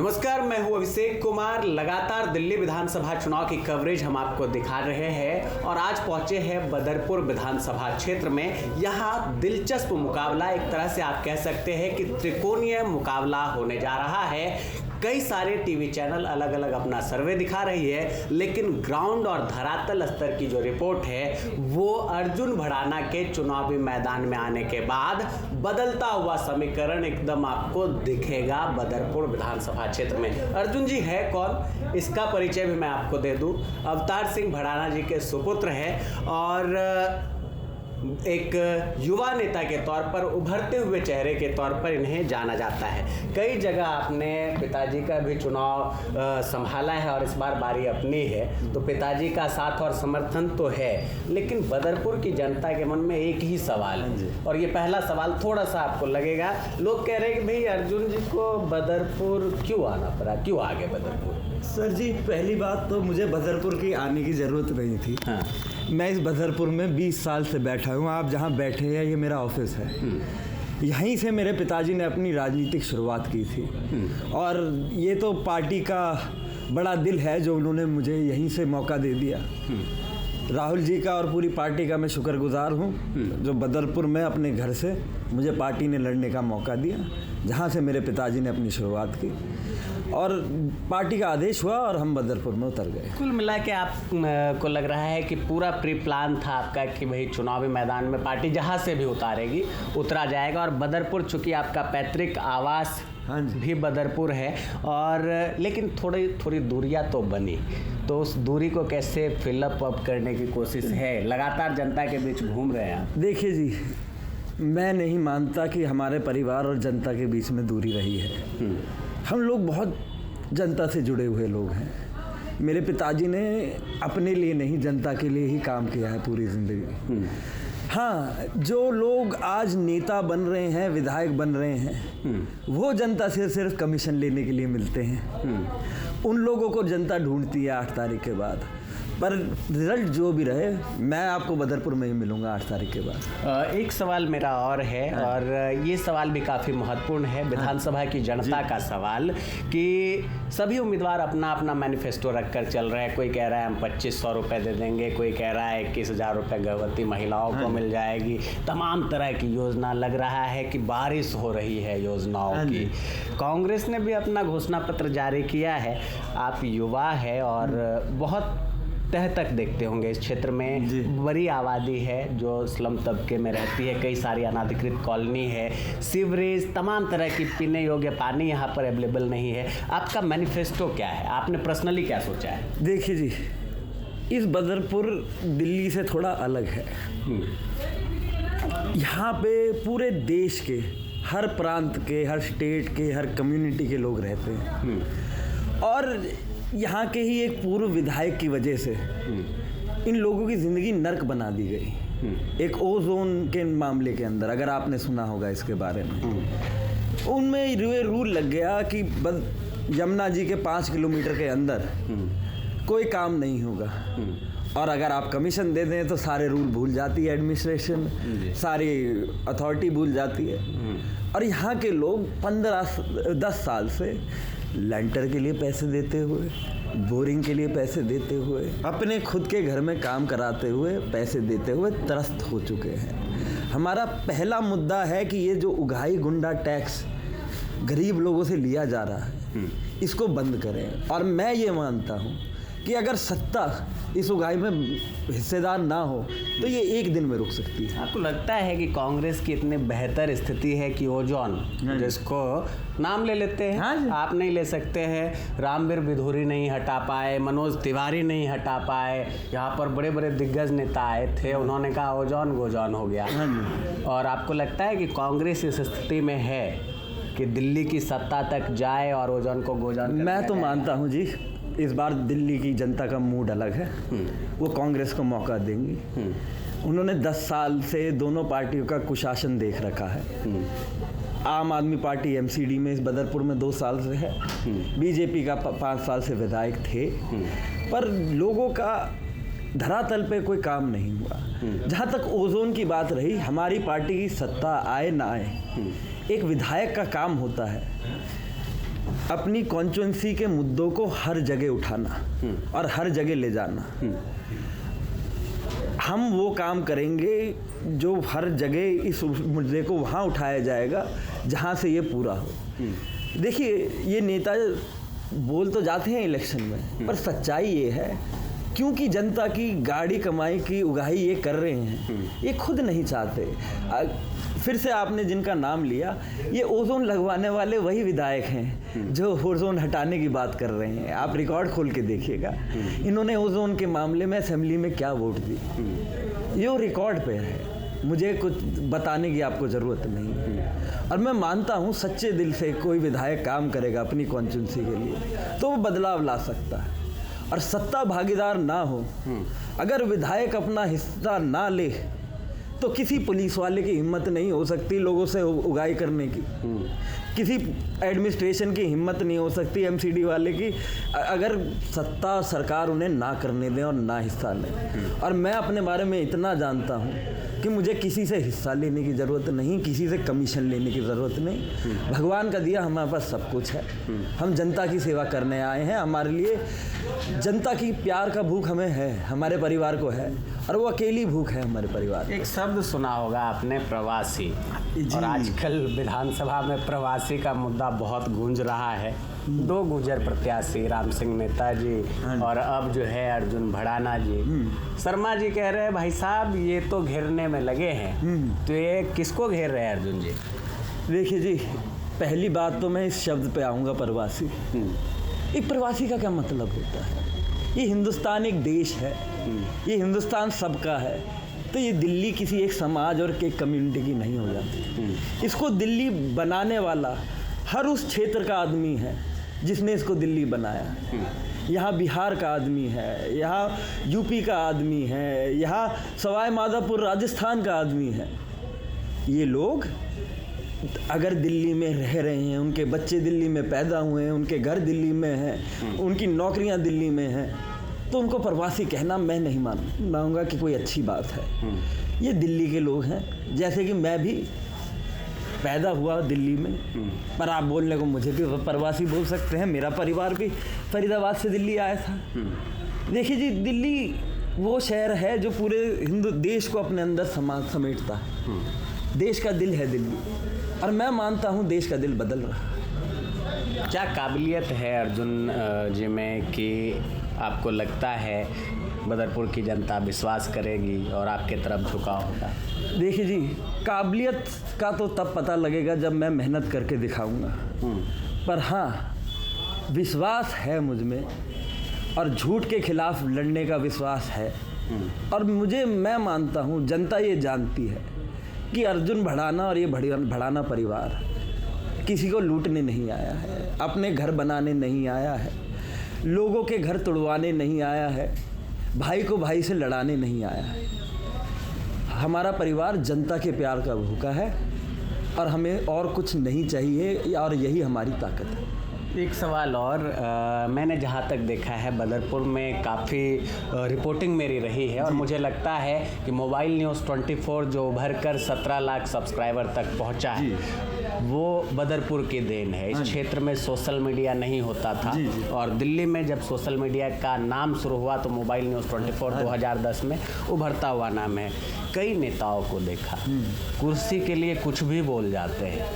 नमस्कार, मैं हूं अभिषेक कुमार। लगातार दिल्ली विधानसभा चुनाव की कवरेज हम आपको दिखा रहे हैं और आज पहुंचे हैं बदरपुर विधानसभा क्षेत्र में। यहां दिलचस्प मुकाबला, एक तरह से आप कह सकते हैं कि त्रिकोणीय मुकाबला होने जा रहा है। कई सारे टीवी चैनल अलग अलग अपना सर्वे दिखा रही है, लेकिन ग्राउंड और धरातल स्तर की जो रिपोर्ट है वो अर्जुन भड़ाना के चुनावी मैदान में आने के बाद बदलता हुआ समीकरण एकदम आपको दिखेगा बदरपुर विधानसभा क्षेत्र में। अर्जुन जी है कौन, इसका परिचय भी मैं आपको दे दूं। अवतार सिंह भड़ाना जी के सुपुत्र हैं और एक युवा नेता के तौर पर, उभरते हुए चेहरे के तौर पर इन्हें जाना जाता है। कई जगह आपने पिताजी का भी चुनाव संभाला है और इस बार बारी अपनी है, तो पिताजी का साथ और समर्थन तो है, लेकिन बदरपुर की जनता के मन में एक ही सवाल है और ये पहला सवाल थोड़ा सा आपको लगेगा। लोग कह रहे हैं कि भाई अर्जुन जी को बदरपुर क्यों आना पड़ा, क्यों आ गए बदरपुर? सर जी, पहली बात तो मुझे बदरपुर की आने की ज़रूरत नहीं थी। हाँ। मैं इस बदरपुर में 20 साल से बैठा हूँ। आप जहाँ बैठे हैं ये मेरा ऑफिस है। यहीं से मेरे पिताजी ने अपनी राजनीतिक शुरुआत की थी और ये तो पार्टी का बड़ा दिल है जो उन्होंने मुझे यहीं से मौका दे दिया। राहुल जी का और पूरी पार्टी का मैं शुक्रगुजार हूँ जो बदरपुर में अपने घर से मुझे पार्टी ने लड़ने का मौका दिया, जहाँ से मेरे पिताजी ने अपनी शुरुआत की और पार्टी का आदेश हुआ और हम बदरपुर में उतर गए। कुल मिला के आप को लग रहा है कि पूरा प्री प्लान था आपका कि भाई चुनावी मैदान में पार्टी जहाँ से भी उतारेगी उतरा जाएगा। और बदरपुर चूँकि आपका पैतृक आवास भी बदरपुर है और लेकिन थोड़ी दूरियाँ तो बनी, तो उस दूरी को कैसे फिलअप अप करने की कोशिश है? लगातार जनता के बीच घूम रहे हैं आप। देखिए जी, मैं नहीं मानता कि हमारे परिवार और जनता के बीच में दूरी रही है। हम लोग बहुत जनता से जुड़े हुए लोग हैं। मेरे पिताजी ने अपने लिए नहीं, जनता के लिए ही काम किया है पूरी ज़िंदगी। हाँ, जो लोग आज नेता बन रहे हैं, विधायक बन रहे हैं, वो जनता से सिर्फ कमीशन लेने के लिए मिलते हैं। उन लोगों को जनता ढूंढती है 8 तारीख के बाद, पर रिजल्ट जो भी रहे मैं आपको बदरपुर में ही मिलूंगा 8 तारीख के बाद। एक सवाल मेरा और है और ये सवाल भी काफ़ी महत्वपूर्ण है, विधानसभा की जनता का सवाल कि सभी उम्मीदवार अपना अपना मैनिफेस्टो रख कर चल रहे हैं। कोई कह रहा है हम 2500 रुपये दे देंगे, कोई कह रहा है 21,000 रुपये गर्भवती महिलाओं को मिल जाएगी, तमाम तरह की योजना। लग रहा है कि बारिश हो रही है योजनाओं की। कांग्रेस ने भी अपना घोषणा पत्र जारी किया है। आप युवा है और बहुत तह तक देखते होंगे इस क्षेत्र में, बड़ी आबादी है जो स्लम तबके में रहती है, कई सारी अनाधिकृत कॉलोनी है, सीवरेज, तमाम तरह की पीने योग्य पानी यहाँ पर अवेलेबल नहीं है। आपका मैनिफेस्टो क्या है, आपने पर्सनली क्या सोचा है? देखिए जी, इस बदरपुर दिल्ली से थोड़ा अलग है। यहाँ पे पूरे देश के हर प्रांत के, हर स्टेट के, हर कम्युनिटी के लोग रहते हैं और यहाँ के ही एक पूर्व विधायक की वजह से इन लोगों की ज़िंदगी नर्क बना दी गई। एक ओजोन के मामले के अंदर, अगर आपने सुना होगा इसके बारे में, उनमें ये रूल लग गया कि यमुना जी के 5 किलोमीटर के अंदर कोई काम नहीं होगा और अगर आप कमीशन दे दें तो सारे रूल भूल जाती है एडमिनिस्ट्रेशन, सारी अथॉरिटी भूल जाती है। और यहाँ के लोग 10 साल से लेंटर के लिए पैसे देते हुए, बोरिंग के लिए पैसे देते हुए, अपने खुद के घर में काम कराते हुए, पैसे देते हुए त्रस्त हो चुके हैं। हमारा पहला मुद्दा है कि ये जो उगाही गुंडा टैक्स गरीब लोगों से लिया जा रहा है, इसको बंद करें। और मैं ये मानता हूँ कि अगर सत्ता इस उगाही में हिस्सेदार ना हो तो ये एक दिन में रुक सकती है। आपको लगता है कि कांग्रेस की इतनी बेहतर स्थिति है कि ओजोन, जिसको नाम ले लेते हैं, आप नहीं ले सकते हैं, रामवीर बिधूरी नहीं हटा पाए, मनोज तिवारी नहीं हटा पाए, यहाँ पर बड़े बड़े दिग्गज नेता आए थे, उन्होंने कहा ओजोन गोजोन हो गया। और आपको लगता है कि कांग्रेस इस स्थिति में है कि दिल्ली की सत्ता तक जाए और ओजोन को गोजोन? मैं तो मानता हूँ जी, इस बार दिल्ली की जनता का मूड अलग है। वो कांग्रेस को मौका देंगी। उन्होंने 10 साल से दोनों पार्टियों का कुशासन देख रखा है। आम आदमी पार्टी एमसीडी में इस बदरपुर में 2 साल से है, बीजेपी का 5 साल से विधायक थे, पर लोगों का धरातल पे कोई काम नहीं हुआ। जहाँ तक ओजोन की बात रही, हमारी पार्टी की सत्ता आए ना आए, एक विधायक का काम होता है अपनी कॉन्स्टिट्यूंसी के मुद्दों को हर जगह उठाना और हर जगह ले जाना। हम वो काम करेंगे जो हर जगह इस मुद्दे को वहाँ उठाया जाएगा जहाँ से ये पूरा हो। देखिए, ये नेता बोल तो जाते हैं इलेक्शन में, पर सच्चाई ये है क्योंकि जनता की गाड़ी कमाई की उगाही ये कर रहे हैं, ये खुद नहीं चाहते। फिर से आपने जिनका नाम लिया, ये ओजोन लगवाने वाले वही विधायक हैं जो ओजोन हटाने की बात कर रहे हैं। आप रिकॉर्ड खोल के देखिएगा, इन्होंने ओजोन के मामले में असेंबली में क्या वोट दी, ये रिकॉर्ड पे है। मुझे कुछ बताने की आपको ज़रूरत नहीं। और मैं मानता हूँ सच्चे दिल से कोई विधायक काम करेगा अपनी कॉन्स्टिट्यूंसी के लिए तो वो बदलाव ला सकता है। और सत्ता भागीदार ना हो, अगर विधायक अपना हिस्सा ना ले तो किसी पुलिस वाले की हिम्मत नहीं हो सकती लोगों से उगाई करने की, किसी एडमिनिस्ट्रेशन की हिम्मत नहीं हो सकती एमसीडी वाले की, अगर सत्ता सरकार उन्हें ना करने दें और ना हिस्सा लें। और मैं अपने बारे में इतना जानता हूँ कि मुझे किसी से हिस्सा लेने की ज़रूरत नहीं, किसी से कमीशन लेने की ज़रूरत नहीं। भगवान का दिया हमारे पास सब कुछ है, हम जनता की सेवा करने आए हैं। हमारे लिए जनता की प्यार का भूख हमें है, हमारे परिवार को है, और वो अकेली भूख है हमारे परिवार। एक शब्द सुना होगा आपने, प्रवासी, और आजकल विधानसभा में प्रवासी का मुद्दा बहुत गूंज रहा है। दो गुजर प्रत्याशी राम सिंह नेताजी और अब जो है अर्जुन भड़ाना जी, शर्मा जी कह रहे हैं भाई साहब ये तो घेरने में लगे हैं, तो ये किसको घेर रहे हैं अर्जुन जी? देखिए जी, पहली बात तो मैं इस शब्द पे आऊँगा, प्रवासी। एक प्रवासी का क्या मतलब होता है? ये हिंदुस्तान एक देश है, ये हिंदुस्तान सबका है, तो ये दिल्ली किसी एक समाज और एक कम्युनिटी की नहीं हो जाती। इसको दिल्ली बनाने वाला हर उस क्षेत्र का आदमी है जिसने इसको दिल्ली बनाया। यहाँ बिहार का आदमी है, यहाँ यूपी का आदमी है, यहाँ सवाई माधोपुर राजस्थान का आदमी है। ये लोग अगर दिल्ली में रह रहे हैं, उनके बच्चे दिल्ली में पैदा हुए हैं, उनके घर दिल्ली में हैं, उनकी नौकरियां दिल्ली में हैं, तो उनको प्रवासी कहना मैं नहीं मानूंगा कि कोई अच्छी बात है। ये दिल्ली के लोग हैं, जैसे कि मैं भी पैदा हुआ दिल्ली में, पर आप बोलने को मुझे भी प्रवासी बोल सकते हैं। मेरा परिवार भी फरीदाबाद से दिल्ली आया था। देखिए जी, दिल्ली वो शहर है जो पूरे हिंदू देश को अपने अंदर समेटता है। देश का दिल है दिल्ली, और मैं मानता हूँ देश का दिल बदल रहा है। क्या काबिलियत है अर्जुन जी में कि आपको लगता है बदरपुर की जनता विश्वास करेगी और आपके तरफ झुकाव होगा? देखिए जी, काबिलियत का तो तब पता लगेगा जब मैं मेहनत करके दिखाऊंगा, पर हाँ विश्वास है मुझ में, और झूठ के खिलाफ लड़ने का विश्वास है। और मैं मानता हूँ जनता ये जानती है कि अर्जुन भड़ाना और ये भड़ाना परिवार किसी को लूटने नहीं आया है, अपने घर बनाने नहीं आया है, लोगों के घर तोड़वाने नहीं आया है, भाई को भाई से लड़ाने नहीं आया है। हमारा परिवार जनता के प्यार का भूखा है, और हमें और कुछ नहीं चाहिए, और यही हमारी ताकत है। एक सवाल और, मैंने जहाँ तक देखा है बदरपुर में काफ़ी रिपोर्टिंग मेरी रही है, और मुझे लगता है कि मोबाइल न्यूज़ 24 जो उभर कर 17 लाख सब्सक्राइबर तक पहुँचा है, वो बदरपुर की देन है। इस क्षेत्र में सोशल मीडिया नहीं होता था, और दिल्ली में जब सोशल मीडिया का नाम शुरू हुआ तो मोबाइल न्यूज़ 24 2010 में उभरता हुआ नाम है। कई नेताओं को देखा कुर्सी के लिए कुछ भी बोल जाते हैं,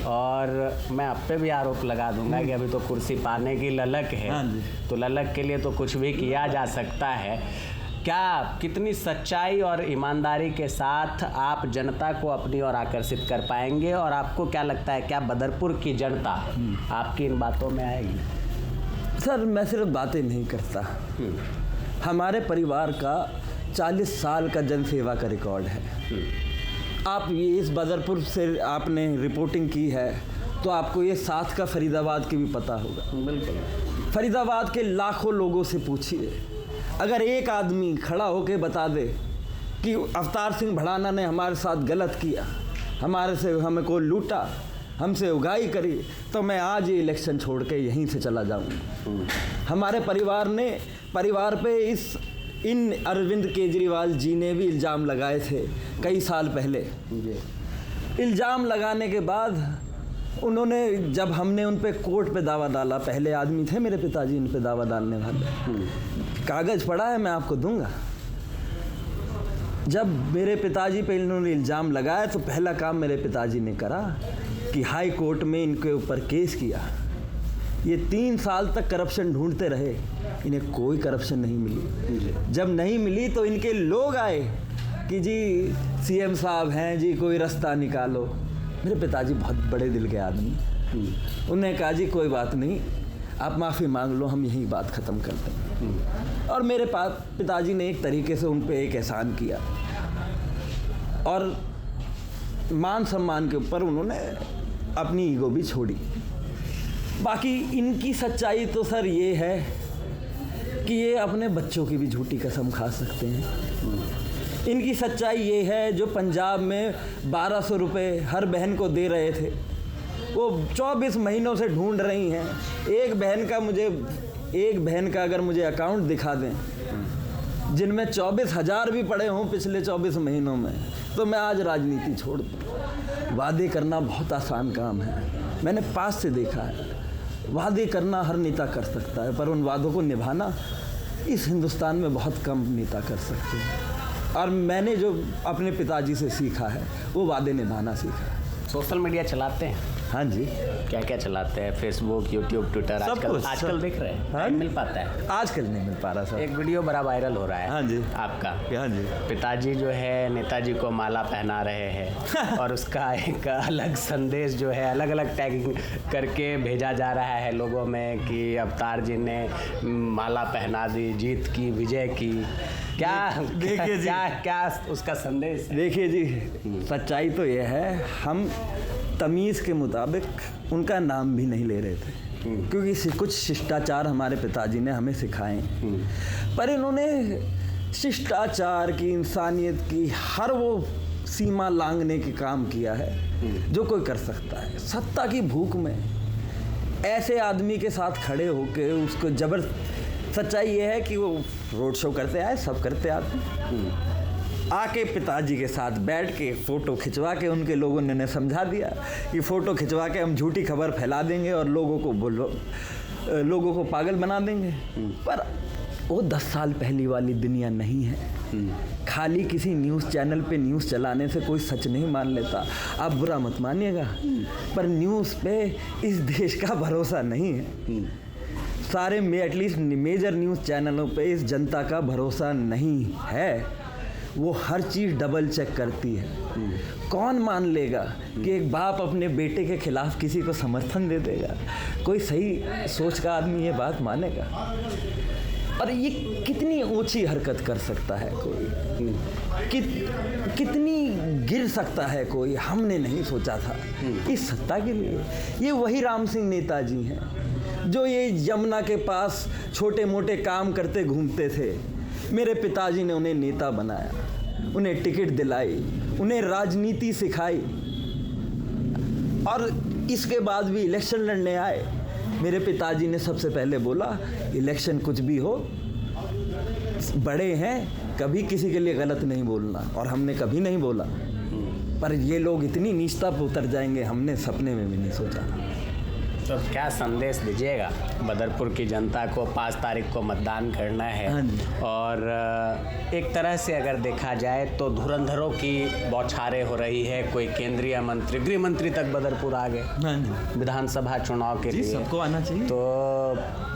और मैं आप पे भी आरोप लगा दूंगा कि अभी तो कुर्सी पाने की ललक है, तो ललक के लिए तो कुछ भी किया जा सकता है। क्या कितनी सच्चाई और ईमानदारी के साथ आप जनता को अपनी ओर आकर्षित कर पाएंगे, और आपको क्या लगता है क्या बदरपुर की जनता आपकी इन बातों में आएगी? सर, मैं सिर्फ बातें नहीं करता, हमारे परिवार का 40 साल का जन सेवा का रिकॉर्ड है। आप ये इस बदरपुर से आपने रिपोर्टिंग की है तो आपको ये साथ का फरीदाबाद की भी पता होगा। बिल्कुल। फरीदाबाद के लाखों लोगों से पूछिए, अगर एक आदमी खड़ा होकर बता दे कि अवतार सिंह भड़ाना ने हमारे साथ गलत किया, हमें को लूटा, हमसे उगाई करी, तो मैं आज ये इलेक्शन छोड़ के यहीं से चला जाऊंगा। हमारे परिवार पे इन अरविंद केजरीवाल जी ने भी इल्ज़ाम लगाए थे कई साल पहले। इल्ज़ाम लगाने के बाद उन्होंने जब हमने उन पे कोर्ट पे दावा डाला, पहले आदमी थे मेरे पिताजी उन पे दावा डालने वाले, कागज़ पड़ा है मैं आपको दूंगा। जब मेरे पिताजी पे इन्होंने इल्ज़ाम लगाया तो पहला काम मेरे पिताजी ने करा कि हाई कोर्ट में इनके ऊपर केस किया। ये 3 साल तक करप्शन ढूंढते रहे, इन्हें कोई करप्शन नहीं मिली। जब नहीं मिली तो इनके लोग आए कि जी सीएम साहब हैं जी, कोई रास्ता निकालो। मेरे पिताजी बहुत बड़े दिल के आदमी, उन्होंने कहा जी कोई बात नहीं, आप माफ़ी मांग लो, हम यही बात ख़त्म करते हैं। और मेरे पिताजी ने एक तरीके से उन पे एक एहसान किया और मान सम्मान के ऊपर उन्होंने अपनी ईगो भी छोड़ी। बाकी इनकी सच्चाई तो सर ये है कि ये अपने बच्चों की भी झूठी कसम खा सकते हैं। इनकी सच्चाई ये है, जो पंजाब में 1200 रुपये हर बहन को दे रहे थे, वो 24 महीनों से ढूंढ रही हैं। एक बहन का अगर मुझे अकाउंट दिखा दें जिनमें 24,000 भी पड़े हों पिछले 24 महीनों में, तो मैं आज राजनीति छोड़ दूँ। वादे करना बहुत आसान काम है, मैंने पास से देखा है। वादे करना हर नेता कर सकता है, पर उन वादों को निभाना इस हिंदुस्तान में बहुत कम नेता कर सकते हैं। और मैंने जो अपने पिताजी से सीखा है वो वादे निभाना सीखा है। सोशल मीडिया चलाते हैं? हाँ जी। क्या क्या चलाते हैं? Facebook, YouTube, Twitter? आजकल देख रहे हैं? हाँ, मिल पाता है? आजकल नहीं मिल पा रहा सर। एक वीडियो बड़ा वायरल हो रहा है। हाँ जी। आपका? हाँ जी। पिताजी जो है नेताजी को माला पहना रहे हैं और उसका एक अलग संदेश जो है अलग अलग टैगिंग करके भेजा जा रहा है लोगों में कि अवतार जी ने माला पहना दी, जीत की, विजय की। क्या देखिए जी, क्या उसका संदेश? देखिए जी, सच्चाई तो ये है, हम तमीज़ के मुताबिक उनका नाम भी नहीं ले रहे थे, क्योंकि कुछ शिष्टाचार हमारे पिताजी ने हमें सिखाए। पर इन्होंने शिष्टाचार की, इंसानियत की हर वो सीमा लांघने के काम किया है जो कोई कर सकता है। सत्ता की भूख में ऐसे आदमी के साथ खड़े होकर उसको सच्चाई ये है कि वो रोड शो करते आए, सब करते आते, आके पिताजी के साथ बैठ के फ़ोटो खिंचवा के उनके लोगों ने समझा दिया कि फ़ोटो खिंचवा के हम झूठी खबर फैला देंगे और लोगों को पागल बना देंगे। पर वो 10 साल पहली वाली दुनिया नहीं है। खाली किसी न्यूज़ चैनल पे न्यूज़ चलाने से कोई सच नहीं मान लेता। आप बुरा मत मानिएगा, पर न्यूज़ पे इस देश का भरोसा नहीं है। सारे एटलीस्ट मेजर न्यूज़ चैनलों पे इस जनता का भरोसा नहीं है। वो हर चीज़ डबल चेक करती है। कौन मान लेगा कि एक बाप अपने बेटे के खिलाफ किसी को समर्थन दे देगा? कोई सही सोच का आदमी ये बात मानेगा? और ये कितनी ऊंची हरकत कर सकता है कोई, कितनी गिर सकता है कोई, हमने नहीं सोचा था इस सत्ता के लिए। ये वही राम सिंह नेताजी हैं जो ये यमुना के पास छोटे मोटे काम करते घूमते थे। मेरे पिताजी ने उन्हें नेता बनाया, उन्हें टिकट दिलाई, उन्हें राजनीति सिखाई, और इसके बाद भी इलेक्शन लड़ने आए। मेरे पिताजी ने सबसे पहले बोला, इलेक्शन कुछ भी हो, बड़े हैं, कभी किसी के लिए गलत नहीं बोलना, और हमने कभी नहीं बोला। पर ये लोग इतनी नीचता पर उतर जाएंगे हमने सपने में भी नहीं सोचा। तो क्या संदेश दीजिएगा बदरपुर की जनता को? 5 तारीख को मतदान करना है, और एक तरह से अगर देखा जाए तो धुरंधरों की बौछारें हो रही है। कोई केंद्रीय मंत्री, गृह मंत्री तक बदरपुर आ गए विधानसभा चुनाव के लिए। सबको आना चाहिए, तो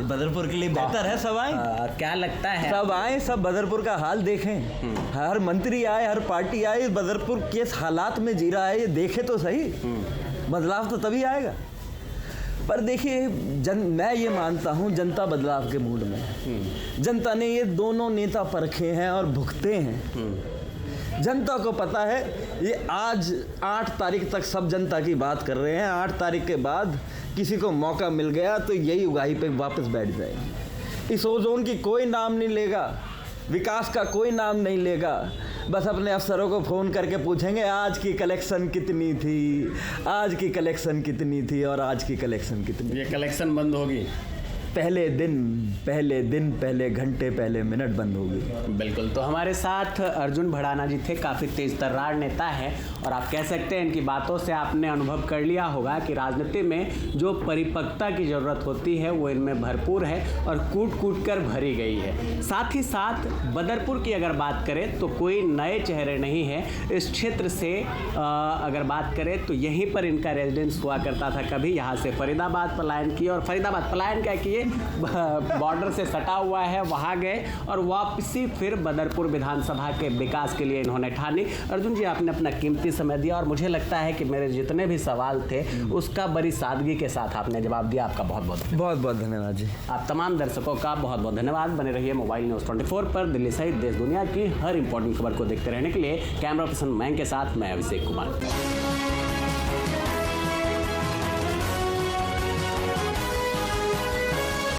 बदरपुर के लिए बेहतर है सब आए। क्या लगता है? सब आए, सब बदरपुर का हाल देखें। हर मंत्री आए, हर पार्टी आए, बदरपुर किस हालात में जी रहा है ये देखे तो सही। बदलाव तो तभी आएगा। पर देखिए, मैं ये मानता हूँ जनता बदलाव के मूड में है। जनता ने ये दोनों नेता परखे हैं और भुगते हैं। जनता को पता है, ये आज 8 तारीख तक सब जनता की बात कर रहे हैं। 8 तारीख के बाद किसी को मौका मिल गया तो यही उगाही पे वापस बैठ जाएगी। इस ओजोन की कोई नाम नहीं लेगा, विकास का कोई नाम नहीं लेगा। बस अपने अफसरों को फ़ोन करके पूछेंगे आज की कलेक्शन कितनी थी, आज की कलेक्शन कितनी थी, और आज की कलेक्शन कितनी। ये कलेक्शन बंद होगी पहले दिन पहले घंटे पहले मिनट बंद होगी। बिल्कुल। तो हमारे साथ अर्जुन भड़ाना जी थे, काफ़ी तेज तर्रार नेता है और आप कह सकते हैं इनकी बातों से आपने अनुभव कर लिया होगा कि राजनीति में जो परिपक्वता की ज़रूरत होती है वो इनमें भरपूर है और कूट कूट कर भरी गई है। साथ ही साथ बदरपुर की अगर बात करें तो कोई नए चेहरे नहीं है इस क्षेत्र से। अगर बात करें तो यहीं पर इनका रेजिडेंस हुआ करता था, कभी यहाँ से फरीदाबाद पलायन किया और फरीदाबाद पलायन क्या किए, बॉर्डर से सटा हुआ है वहाँ गए और वापसी फिर बदरपुर विधानसभा के विकास के लिए इन्होंने ठानी। अर्जुन जी, आपने अपना कीमती समय दिया और मुझे लगता है कि मेरे जितने भी सवाल थे उसका बड़ी सादगी के साथ आपने जवाब दिया। आपका बहुत बहुत धन्यवाद जी। आप तमाम दर्शकों का बहुत बहुत धन्यवाद। बने रहिए मोबाइल न्यूज़ 24 पर दिल्ली सहित देश दुनिया की हर इंपॉर्टेंट खबर को देखते रहने के लिए। कैमरा पर्सन मैं के साथ मैं अभिषेक कुमार।